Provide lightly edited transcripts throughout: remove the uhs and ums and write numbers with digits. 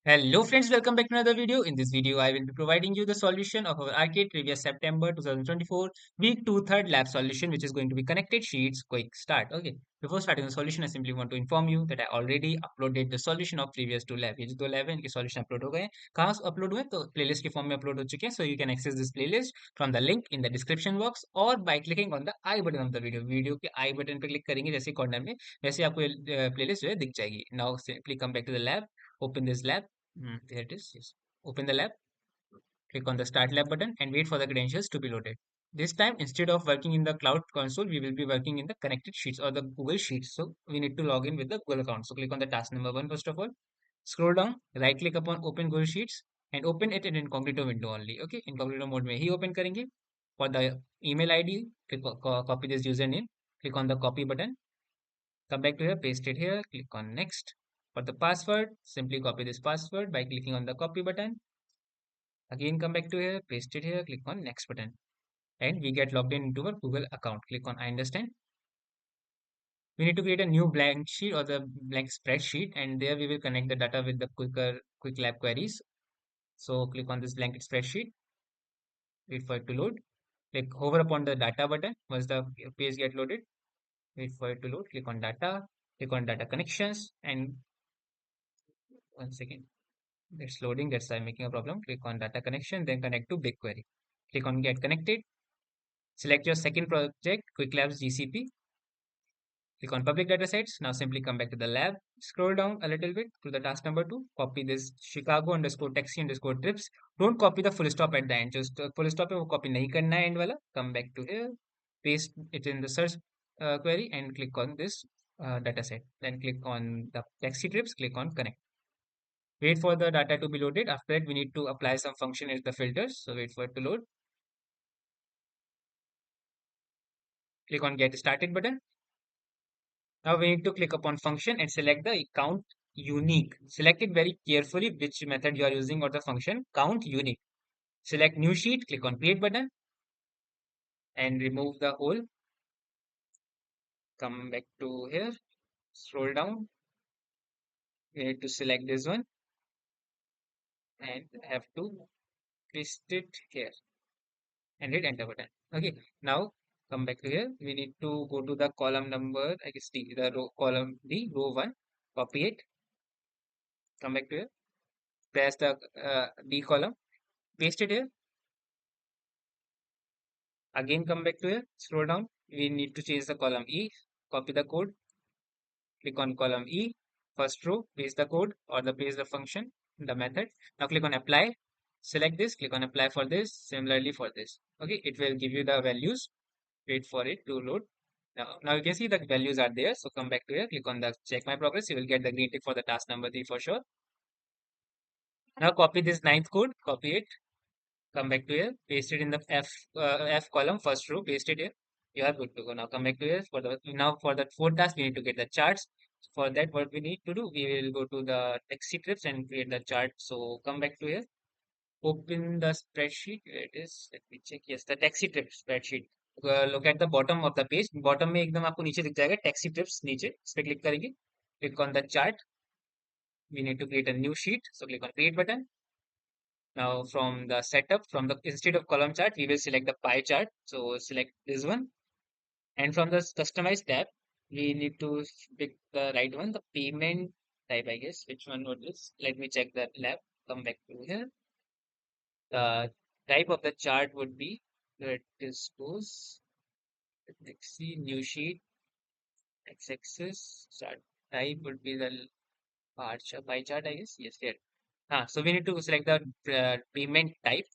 Hello friends, welcome back to another video. In this video, I will be providing you the solution of our arcade trivia September 2024 week 2 third lab solution, which is going to be connected sheets quick start. Okay, before starting the solution, I simply want to inform you that I already uploaded the solution of previous two lab. ये जो दो lab है इनके solution upload हो गए हैं. कहाँ upload हुए? तो playlist के form में upload हो चुके हैं. So you can access this playlist from the link in the description box or by clicking on the I button of the video. Video के I button पे click करेंगे जैसे corner में वैसे आपको playlist जो है दिख जाएगी. Now simply come back to the lab, open this lab. There it is. Yes. Open the lab, click on the Start Lab button, and wait for the credentials to be loaded. This time, instead of working in the cloud console, we will be working in the connected sheets or the Google Sheets. So we need to log in with the Google account. So click on the task number one first of all. Scroll down, right click upon Open Google Sheets, and open it in incognito window only. Okay, incognito mode में ही open करेंगे. For the email ID, copy this username. Click on the copy button. Come back to here, paste it here. Click on next. For the password, simply copy this password by clicking on the copy button. Again, come back to here, paste it here, click on next button. And we get logged in into our Google account. Click on I understand. We need to create a new blank sheet or the blank spreadsheet, and there we will connect the data with the quick lab queries. So click on this blank spreadsheet, wait for it to load. Click hover upon the data button. Once the page get loaded, wait for it to load. Click on data connections, and one second. It's loading, that's why I'm making a problem. Click on data connection, then connect to BigQuery. Click on get connected. Select your second project, QuickLabs GCP. Click on public datasets. Now simply come back to the lab. Scroll down a little bit to the task number 2. Copy this Chicago underscore taxi underscore trips. Don't copy the full stop at the end. Just full stop है वो copy नहीं करना है end वाला. Come back to here. Paste it in the search query and click on this dataset. Then click on the taxi trips. Click on connect. Wait for the data to be loaded. After that, we need to apply some function as the filters. So wait for it to load. Click on get started button. Now we need to click upon function and select the count unique. Select it very carefully which method you are using or the function count unique. Select new sheet, click on create button and remove the whole. Come back to here, scroll down. We need to select this one and have to paste it here and hit enter button. Okay, now come back to here. We need to go to the column number, I guess D, the row column D, row 1, copy it, come back to here, press the D column, paste it here. Again, come back to here, scroll down. We need to change the column E, copy the code, click on column E, first row, paste the code or the paste the function, the method. Now click on apply, select this, click on apply for this, similarly for this. Okay, it will give you the values. Wait for it to load. Now you can see the values are there. So come back to here, click on the check my progress. You will get the green tick for the task number 3 for sure. Now copy this ninth code, copy it, come back to here, paste it in the F column, first row, paste it here. You are good to go. Now come back to here. For the fourth task, we need to get the charts. For that, what we need to do, we will go to the taxi trips and create the chart. So come back to here. Open the spreadsheet. Here it is. Let me check. Yes, the taxi trip spreadsheet. Look at the bottom of the page. Bottom में एकदम आपको नीचे दिख जाएगा taxi trips नीचे. इस पे click करेंगे. Click on the chart. We need to create a new sheet. So click on create button. Now from the setup, from the instead of column chart, we will select the pie chart. So select this one. And from the customize tab, we need to pick the right one, the payment type, I guess. Which one would this? Let me check that lab. Come back to here. The type of the chart would be that this goes. Let's see, new sheet, x-axis, chart type would be the pie chart, I guess. Yes, there. So we need to select the payment type.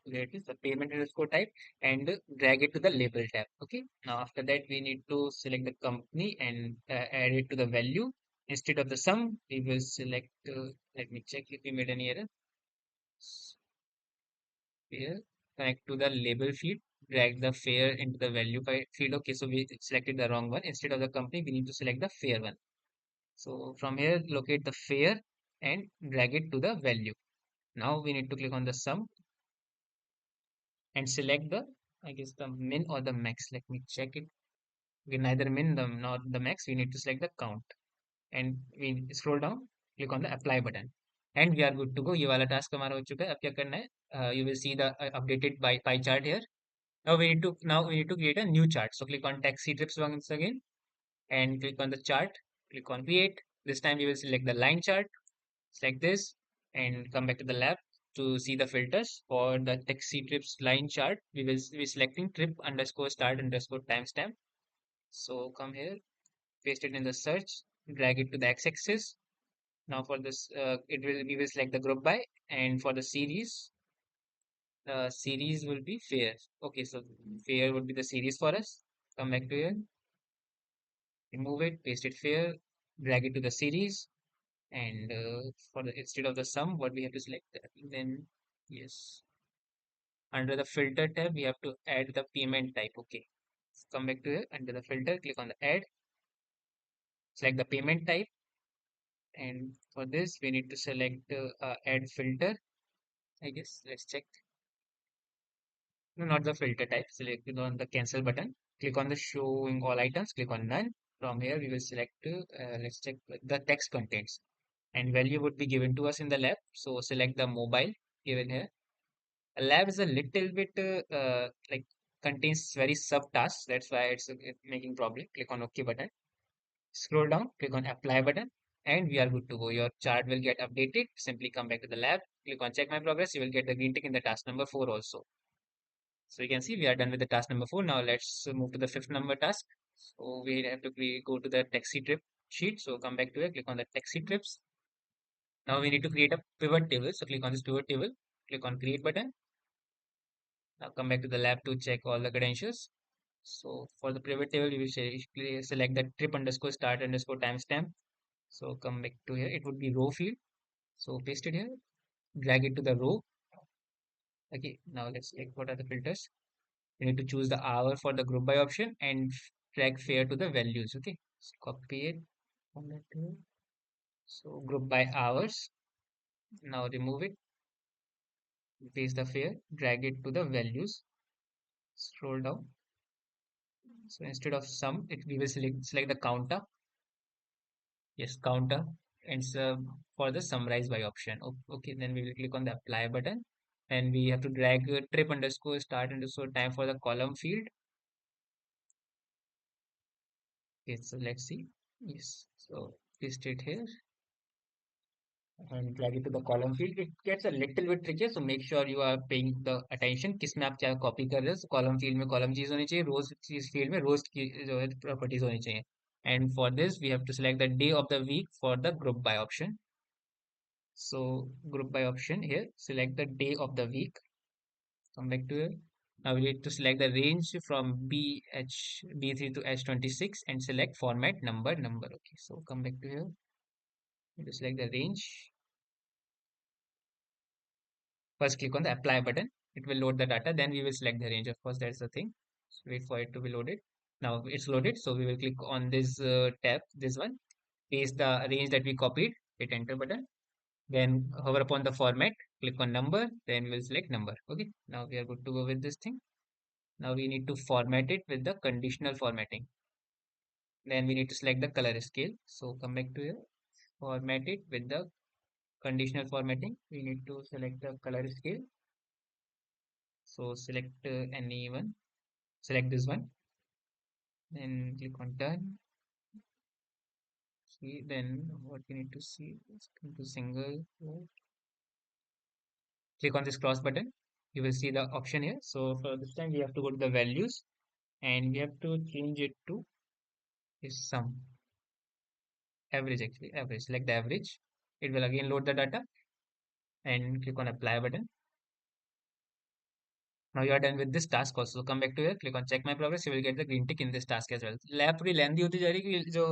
There it is, the payment underscore type, and drag it to the label tab. Okay. Now after that, we need to select the company and add it to the value. Instead of the sum, we will select. Let me check if we made any error. Here, connect to the label field, drag the fare into the value field. Okay, so we selected the wrong one. Instead of the company, we need to select the fare one. So from here, locate the fare and drag it to the value. Now we need to click on the sum and select the, I guess, the min or the max. Let me check it. We neither min nor the max. We need to select the count and we scroll down, click on the apply button. And we are good to go. ये वाला task हमारा हो चुका है। अब क्या करना है, you will see the updated by pie chart here. Now we need to create a new chart. So click on taxi trips once again and click on the chart. Click on create. This time we will select the line chart. Select this and come back to the lab to see the filters for the taxi trips line chart. We will be selecting trip underscore start underscore timestamp. So come here, paste it in the search, drag it to the x-axis. Now for this, we will select the group by, and for the series will be fair. Okay, so fair would be the series for us. Come back to here, remove it, paste it fair, drag it to the series, and for the instead of the sum, what we have to select that. Then yes, under the filter tab, we have to add the payment type. Okay, come back to here under the filter, click on the add, select the payment type, and for this we need to select add filter. I guess let's check. No, not the filter type. Select on the cancel button. Click on the showing all items. Click on none. From here, we will select, let's check the text contents. And value would be given to us in the lab. So select the mobile given here. A lab is a little bit like contains very sub tasks. That's why it's making problem. Click on OK button. Scroll down. Click on apply button. And we are good to go. Your chart will get updated. Simply come back to the lab. Click on check my progress. You will get the green tick in the task number 4 also. So you can see we are done with the task number 4. Now let's move to the fifth number task. So we have to go to the taxi trip sheet. So come back to it, click on the taxi trips. Now we need to create a pivot table. So click on this pivot table, click on create button. Now come back to the lab to check all the credentials. So for the pivot table, you will select the trip underscore start underscore timestamp. So come back to here. It would be row field. So paste it here, drag it to the row. Okay, now let's check what are the filters. You need to choose the hour for the group by option and drag fair to the values. Okay, so copy it from that tool. So group by hours. Now remove it, paste the fair, drag it to the values. Scroll down. So instead of sum, we will select the counter. Yes, counter. And for the summarize by option. Okay, then we will click on the apply button. And we have to drag trip underscore start underscore time for the column field. Okay, so let's see. Yes, so paste it here and drag it to the column field. It gets a little bit tricky, so make sure you are paying the attention किसमें आप क्या copy कर रहे हो. Column field में column चीज होनी चाहिए, रोज चीज फील्ड में रोज की जो है प्रॉपर्टीज होनी चाहिए. And for this we have to select the day of the week for the group by option. So group by option here, select the day of the week. Come back to here. Now we need to select the range from B3 to H26 and select format number. Okay, so come back to here. You need to select the range. First, click on the apply button. It will load the data. Then we will select the range. Of course, that's the thing. So wait for it to be loaded. Now it's loaded. So we will click on this tab, this one. Paste the range that we copied. Hit enter button. Then hover upon the format. Click on number. Then we will select number. Okay. Now we are good to go with this thing. Now we need to format it with the conditional formatting. Then we need to select the color scale. So come back to here. Format it with the conditional formatting. We need to select the color scale. So select any one. Select this one, then click on done. See, then what we need to see is come to single quote. Click on this cross button. You will see the option here. So for this time, we have to go to the values and we have to change it to is sum average, actually average. Select the average. It will again load the data and click on apply button. Now you are done with this task also. Come back to here, click on check my progress. You will get the green tick in this task as well. Lab थोड़ी लेंदी होती जा रही है कि जो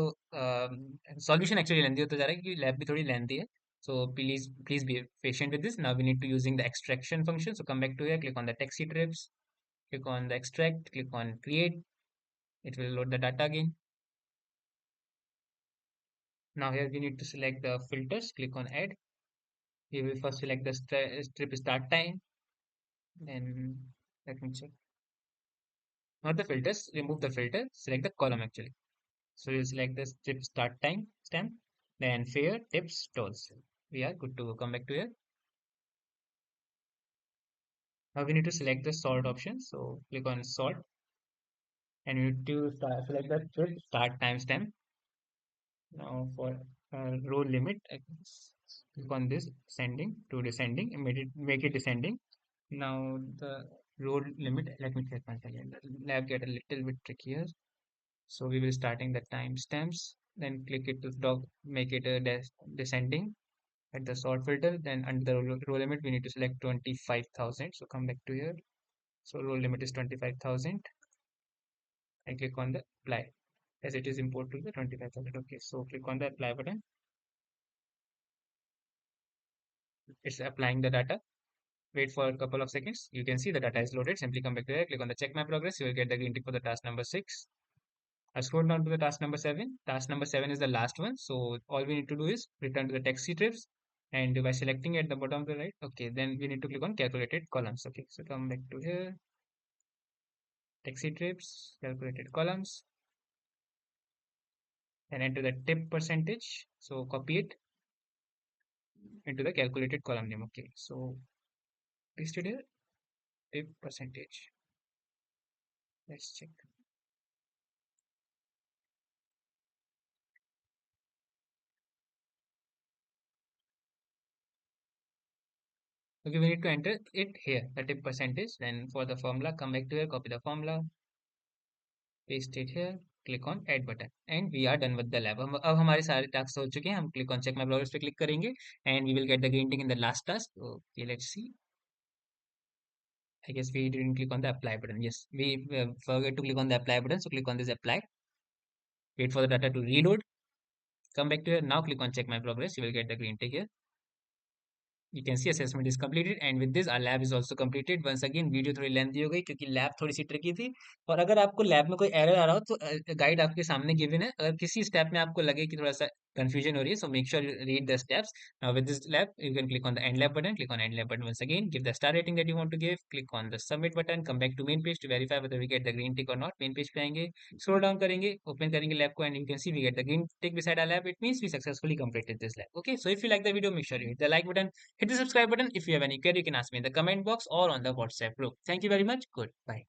solution actually लेंदी होता जा रहा है कि लैब भी थोड़ी लेंदी है. So please be patient with this. Now we need to using the extraction function. So come back to here, click on the taxi trips, click on the extract, click on create. It will load the data again. Now here we need to select the filters. Click on add. We will first select the trip start time. Then let me check. Not the filters. Remove the filter. Select the column actually. So you select the strip start time stamp, then fair tips tolls. We are good to go. Come back to here. Now we need to select the sort option. So click on sort and we need to select the field start timestamp. Now for row limit, click on this ascending to descending and make it descending. Now the row limit, let me check once again. The lab get a little bit trickier. So we will starting the timestamps, then click it to make it a descending at the sort filter. Then under the row limit, we need to select 25,000. So come back to here. So row limit is 25,000 and click on the apply as it is import to the 25,000. Okay, so click on the apply button. It's applying the data. Wait for a couple of seconds. You can see the data is loaded. Simply come back to here, click on the check my progress. You will get the green tick for the task number 6. I scroll down to the task number 7. Task number 7 is the last one. So all we need to do is return to the text trips. And by selecting at the bottom of the right, okay, then we need to click on calculated columns. Okay, so come back to here, taxi trips, calculated columns, and enter the tip percentage. So copy it into the calculated column name. Okay, so paste it here, tip percentage. Let's check. Okay, we need to enter it here, the tip percentage. Then for the formula, come back to here, copy the formula, paste it here, click on add button, and we are done with the lab. अब हमारे सारे tasks हो चुके हैं. हम click on check my progress पे click करेंगे, and we will get the green tick in the last task. Okay, let's see. I guess we didn't click on the apply button. Yes, we forget to click on the apply button. So click on this apply. Wait for the data to reload. Come back to here. Now click on check my progress. You will get the green tick here. You can see assessment is completed and with this our lab is also completed. Once again video थोड़ी lengthy हो गई क्योंकि lab थोड़ी सी tricky थी. और अगर आपको lab में कोई एरर आ रहा हो तो गाइड आपके सामने गिवन है. अगर किसी स्टेप में आपको लगे कि थोड़ा सा confusion हो रही है, so make sure you read the steps. Now with this lab you can click on the end lab button. Click on end lab button once again, give the star rating that you want to give, click on the submit button, come back to main page to verify whether we get the green tick or not. Main page पे आएंगे, scroll down करेंगे, open करेंगे lab को, and you can see we get the green tick beside our lab. It means we successfully completed this lab. Okay, so if you like the video, make sure you hit the like button, hit the subscribe button. If you have any query, you can ask me in the comment box or on the WhatsApp group. Thank you very much. Goodbye.